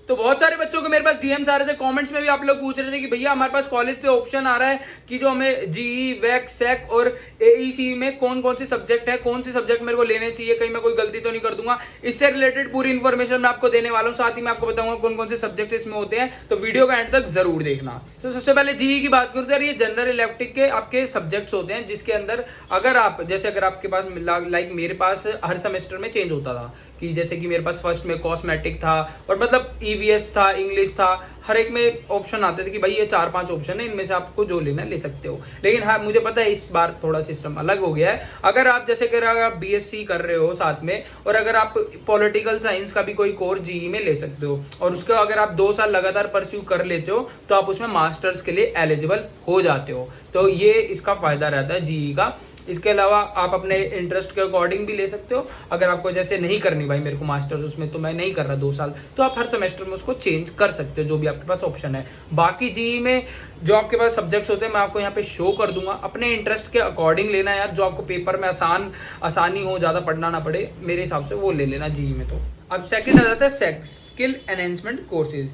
तो बहुत सारे बच्चों को मेरे पास डीएम्स आ रहे थे, कमेंट्स में भी आप लोग पूछ रहे थे कि भैया हमारे पास कॉलेज से ऑप्शन आ रहा है कि जो हमें जीई, वैक, सेक और एईसी में कौन कौन से सब्जेक्ट है, कौन से सब्जेक्ट मेरे को लेने चाहिए, कहीं मैं कोई गलती तो नहीं कर दूंगा। इससे रिलेटेड पूरी इन्फॉर्मेशन मैं आपको देने वाला हूं, साथ ही मैं आपको बताऊंगा कौन कौन से सब्जेक्ट इसमें होते हैं, तो वीडियो का एंड तक जरूर देखना। तो सबसे पहले जीई की बात करूं तो ये जनरल इलेक्टिव के आपके सब्जेक्ट्स होते हैं, जिसके अंदर अगर आपके पास लाइक मेरे पास हर सेमेस्टर में चेंज होता था कि जैसे कि मेरे पास फर्स्ट में कॉस्मेटिक था और मतलब ईवीएस था, इंग्लिश था, हर एक में ऑप्शन आते थे कि भाई ये 4-5 ऑप्शन है, इनमें से आपको जो लेना ले सकते हो। लेकिन हाँ, मुझे पता है इस बार थोड़ा सिस्टम अलग हो गया है। अगर आप जैसे कि अगर आप बीएससी कर रहे हो साथ में, और अगर आप पॉलिटिकल साइंस का भी कोई कोर्स जीई में ले सकते हो, और उसका अगर आप 2 साल लगातार परस्यू कर लेते हो तो आप उसमें मास्टर्स के लिए एलिजिबल हो जाते हो। तो ये इसका फायदा रहता है जीई का। इसके अलावा आप अपने इंटरेस्ट के अकॉर्डिंग भी ले सकते हो। अगर आपको जैसे नहीं करनी भाई मेरे को मास्टर्स उसमें, तो मैं नहीं कर रहा 2 साल, तो आप हर सेमेस्टर में उसको चेंज कर सकते हो, जो भी आपके पास ऑप्शन है। बाकी जीई में जो आपके पास सब्जेक्ट्स होते हैं मैं आपको यहाँ पे शो कर दूंगा, अपने इंटरेस्ट के अकॉर्डिंग लेना यार, जो आपको पेपर में आसानी हो, ज्यादा पढ़ना ना पड़े, मेरे हिसाब से वो ले लेना जीई में। तो अब सेकंड आ जाता है सेक, स्किल एनहेंसमेंट कोर्सेज।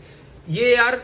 ये यार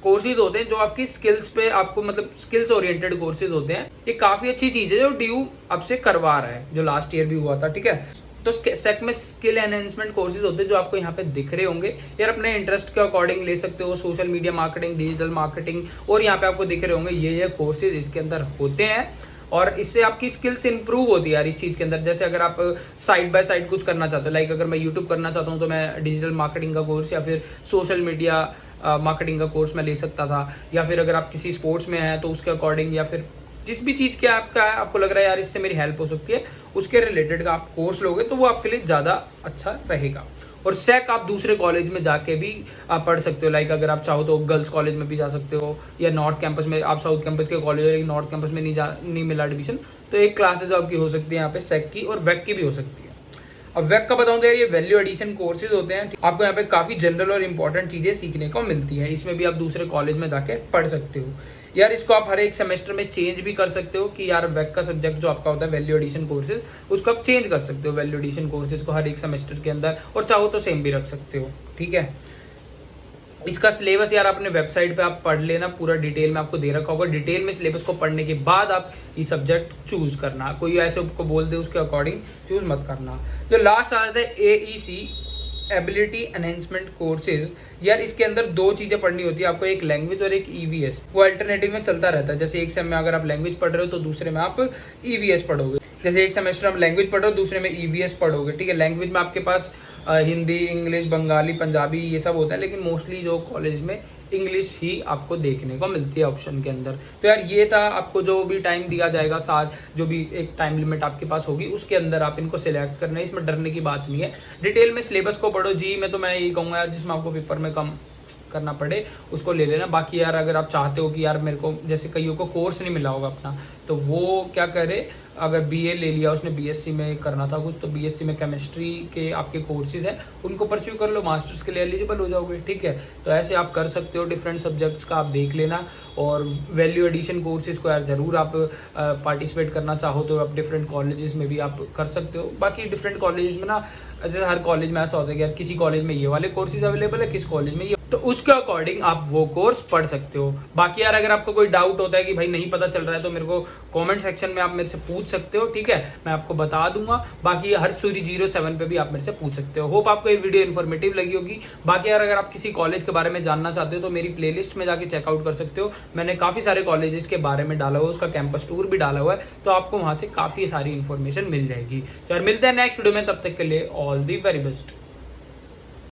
कोर्सेज होते हैं जो आपकी स्किल्स पे आपको मतलब स्किल्स ओरिएंटेड कोर्सेज होते हैं। ये काफी अच्छी चीज है जो ड्यू अब से करवा रहा है, जो लास्ट ईयर भी हुआ था, ठीक है। तो सेक में स्किल एनहेंसमेंट कोर्सेज होते हैं जो आपको यहाँ पे दिख रहे होंगे यार, अपने इंटरेस्ट के अकॉर्डिंग ले सकते हो। Social media marketing, digital marketing, और यहाँ पे आपको दिख रहे होंगे ये कोर्सेज इसके अंदर होते हैं, और इससे आपकी स्किल्स इंप्रूव होती है यार इस चीज के अंदर। जैसे अगर आप साइड बाय साइड कुछ करना चाहते हो, लाइक अगर मैं यूट्यूब करना चाहता हूँ तो मैं डिजिटल मार्केटिंग का कोर्स या फिर सोशल मीडिया मार्केटिंग का कोर्स मैं ले सकता था, या फिर अगर आप किसी स्पोर्ट्स में हैं तो उसके अकॉर्डिंग, या फिर जिस भी चीज के आपको लग रहा है यार इससे मेरी हेल्प हो सकती है, उसके रिलेटेड का आप कोर्स लोगे तो वो आपके लिए ज्यादा अच्छा रहेगा। और सेक आप दूसरे कॉलेज में जाके भी आप पढ़ सकते हो, लाइक अगर आप चाहो तो गर्ल्स कॉलेज में भी जा सकते हो, या नॉर्थ कैंपस में, आप साउथ कैंपस के कॉलेज और नॉर्थ कैंपस में नहीं मिला एडमिशन, तो एक क्लासेज आपकी हो सकती है यहाँ पे सेक की, और वैक की भी हो सकती है। अब वैक का बताऊं तो यार ये वैल्यू एडिशन कोर्सेज होते हैं, आपको यहाँ पे काफी जनरल और इंपॉर्टेंट चीजें सीखने को मिलती है। इसमें भी आप दूसरे कॉलेज में जाके पढ़ सकते हो यार। इसको आप हर एक सेमेस्टर में चेंज भी कर सकते हो कि यार वैक का सब्जेक्ट जो आपका होता है वैल्यू एडिशन कोर्सेज, उसको आप चेंज कर सकते हो वैल्यू एडिशन कोर्सेज को हर एक सेमेस्टर के अंदर, और चाहो तो सेम भी रख सकते हो, ठीक है। इसका सिलेबस यार अपने वेबसाइट पे आप पढ़ लेना, पूरा डिटेल में आपको दे रखा होगा। डिटेल में सिलेबस को पढ़ने के बाद आप ये सब्जेक्ट चूज करना, कोई ऐसे आपको बोल दे उसके अकॉर्डिंग चूज मत करना। जो लास्ट आ जाता है एईसी, एबिलिटी एनहेंसमेंट कोर्सेज, यार इसके अंदर 2 चीजें पढ़नी होती है आपको, एक लैंग्वेज और एक ईवीएस। वो अल्टरनेटिव में चलता रहता है, जैसे एक सेम में अगर आप लैंग्वेज पढ़ रहे हो तो दूसरे में आप ईवीएस पढ़ोगे। जैसे एक सेमेस्टर में लैंग्वेज पढ़ रहे हो, दूसरे में ईवीएस पढ़ोगे, ठीक है। लैंग्वेज में आपके पास हिंदी, इंग्लिश, बंगाली, पंजाबी ये सब होता है, लेकिन मोस्टली जो कॉलेज में इंग्लिश ही आपको देखने को मिलती है ऑप्शन के अंदर। तो यार ये था, आपको जो भी टाइम दिया जाएगा, साथ जो भी एक टाइम लिमिट आपके पास होगी उसके अंदर आप इनको सिलेक्ट करना है, इसमें डरने की बात नहीं है। डिटेल में सिलेबस को पढ़ो। जी में तो मैं यही कहूँगा यार, जिसमें आपको पेपर में कम करना पड़े उसको ले लेना। बाकी यार अगर आप चाहते हो कि यार मेरे को, जैसे कईयों को कोर्स नहीं मिला होगा अपना, तो वो क्या करे, अगर बीए ले लिया उसने, बीएससी में करना था कुछ, तो बीएससी में केमिस्ट्री के आपके कोर्सेज हैं उनको परस्यू कर लो, मास्टर्स के लिए एलिजिबल हो जाओगे, ठीक है। तो ऐसे आप कर सकते हो, डिफरेंट सब्जेक्ट्स का आप देख लेना। और वैल्यू एडिशन कोर्सेज को यार जरूर आप पार्टिसिपेट करना चाहो तो आप डिफरेंट कॉलेजेस में भी आप कर सकते हो। बाकी डिफरेंट कॉलेजेस में ना, जैसे हर कॉलेज में ऐसा होता है कि यार किसी कॉलेज में ये वाले कोर्सेज अवेलेबल है, किस कॉलेज में ये, तो उसके अकॉर्डिंग आप वो कोर्स पढ़ सकते हो। बाकी यार अगर आपको कोई डाउट होता है कि भाई नहीं पता चल रहा है, तो मेरे को कमेंट सेक्शन में आप मेरे से पूछ सकते हो, ठीक है, मैं आपको बता दूंगा। बाकी हर सूरी 07 पे भी आप मेरे से पूछ सकते हो। होप आपको ये वीडियो इन्फॉर्मेटिव लगी होगी। बाकी यार अगर आप किसी कॉलेज के बारे में जानना चाहते हो तो मेरी प्लेलिस्ट में जाके चेकआउट कर सकते हो, मैंने काफी सारे कॉलेजेस के बारे में डाला हुआ है, उसका कैंपस टूर भी डाला हुआ है, तो आपको वहां से काफी सारी इन्फॉर्मेशन मिल जाएगी। तो यार मिलते हैं नेक्स्ट वीडियो में, तब तक के लिए ऑल दी वेरी बेस्ट।